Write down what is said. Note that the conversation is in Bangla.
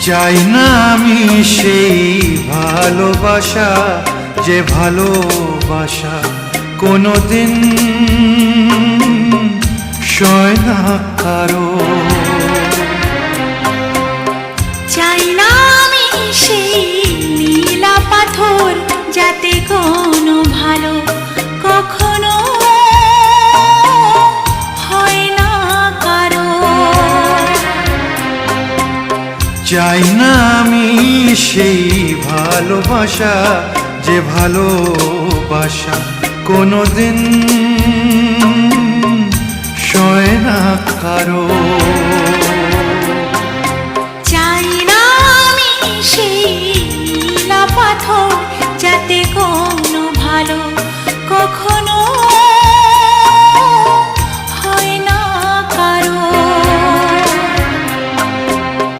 চাই না আমি সেই ভালোবাসা, যে ভালোবাসা কোনোদিন সয় না কারো। চাই না আমি সেই নীলা পাথর, যাতে কোনো ভালো কখনো হয় না কারো। চাই না আমি সেই ভালোবাসা, যে ভালোবাসা কোনোদিন সয় না কারো।